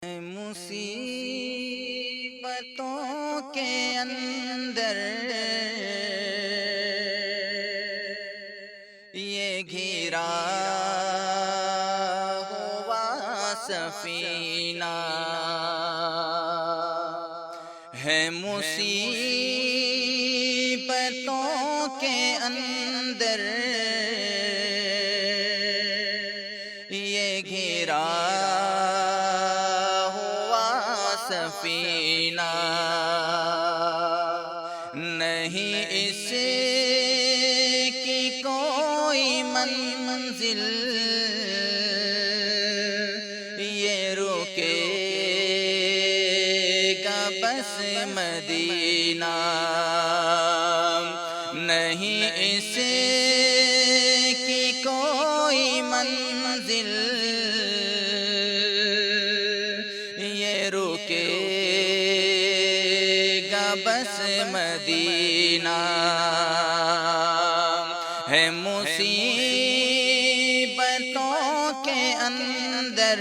مصیبتوں کے اندر یہ گھرا ہوا سفینہ ہے، مصیبتوں کے اندر یہ گھرا سفینہ، نہیں اس کی کوئی منزل، یہ رکے گا بس مدینہ، نہیں اس کی کوئی منزل، بس مدینہ ہے، مصیبتوں کے اندر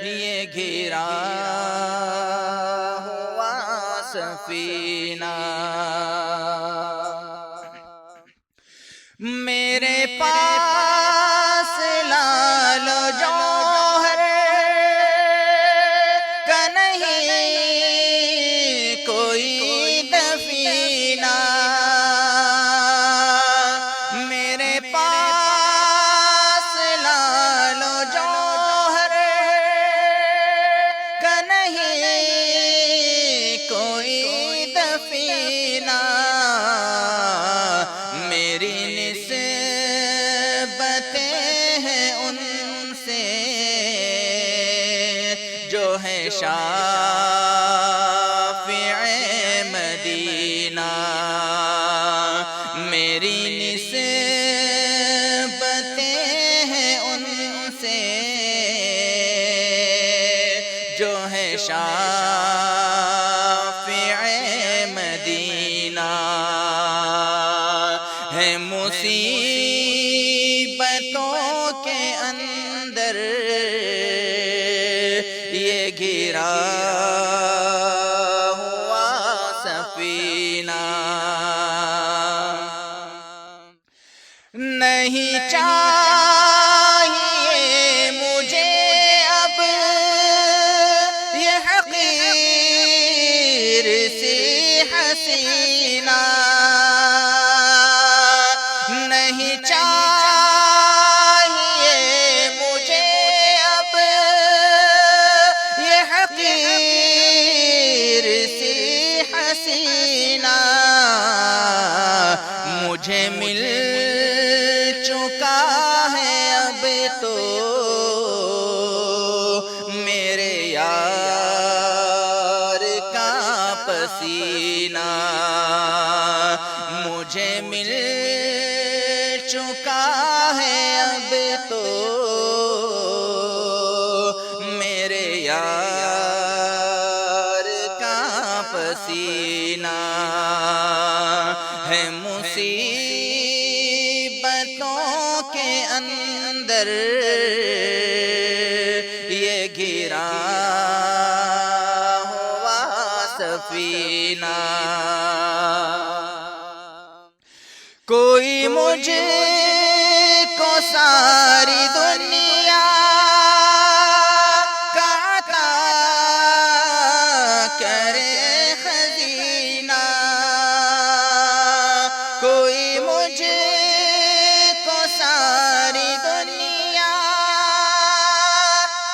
یہ گھرا ہوا سفینہ۔ میرے پاس لال و جوہر کا نہیں کوئی دفینہ، میرے پاس لال و جوہر کا نہیں کوئی دفینہ، میری نسبتیں ہیں ان سے جو ہے شافع مدینہ، میری نسبتیں ہیں ان سے جو ہے شافع مدینہ، ہے مصیبتوں کے اندر یہ گھرا ہوا سفینہ، نہیں چاہیے مجھے اب یہ حقیر سی حسینہ، نہیں چاہیے مجھے اب یہ حقیر سی حسینہ، مجھے مل چکا ہے اب تو میرے یار کا پسینہ، مجھے مل چکا ہے اب تو میرے یار کا پسینہ، ہے مصیبتوں کے اندر یہ گھرا ہوا سفینہ، کوئی مجھ کو ساری دنیا کا عطا کرے خزینہ، کوئی مجھ کو ساری دنیا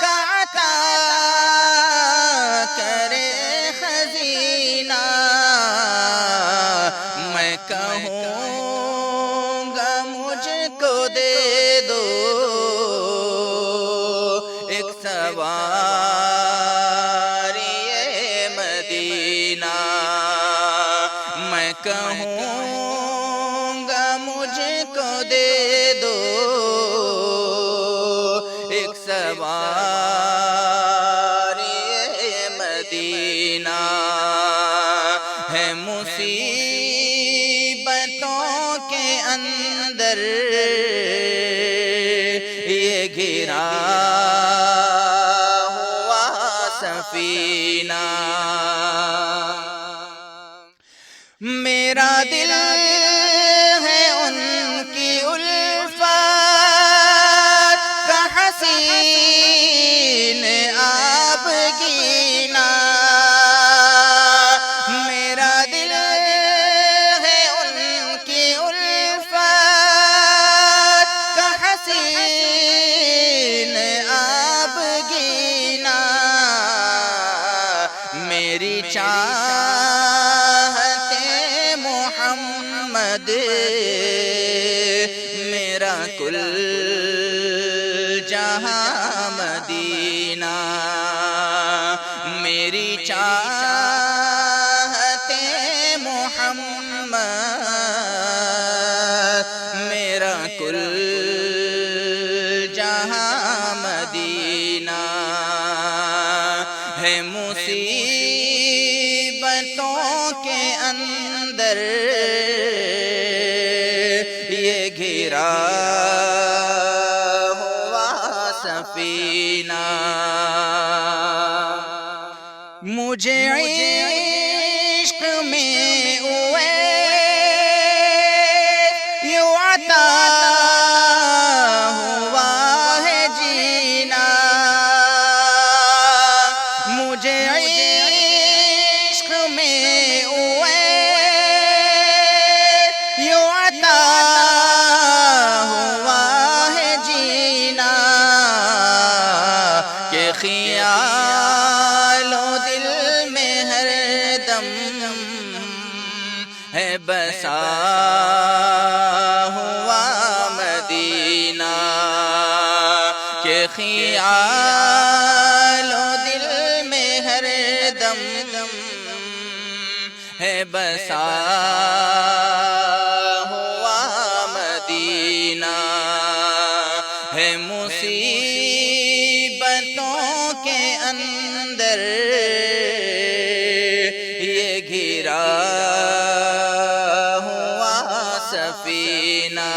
کا عطا کرے خزینہ، میں کہوں گا مجھ کو دے دو ایک سواری مدینہ، میں کہوں گا مجھ کو دے دو ایک سواری مدینہ، ہے مصیبتوں کے اندر یہ گھرا میرا کل جہاں مدینہ میری چاہت محمد میرا کل جہاں مدینہ ہے مصیبتوں کے اندر یہ گھرا ہوا سفینہ مجھے عشق میں یوں عطا ہوا ہے جینا مجھے عشق میں یوں عطا ہوا ہے جینا کہ خیال و دل میں ہر دم ہے بسا ہوا مدینہ کہ خیال و دل میں ہر دم ہے بسا ہوا مدینہ ہے مصیبتوں کے اندر یہ گھرا ہوا سفینہ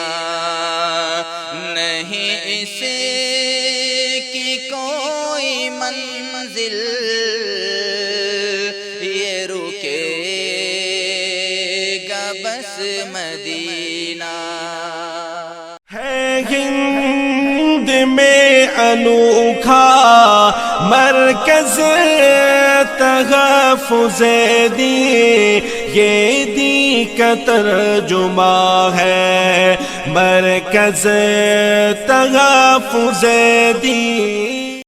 نہیں اس کی کوئی منزل یہ رکے گا بس مدینہ ہے ہند میں انوکھا مرکز تحفظ دین یہ دین کا ترجمہ ہے مرکز تحفظ دین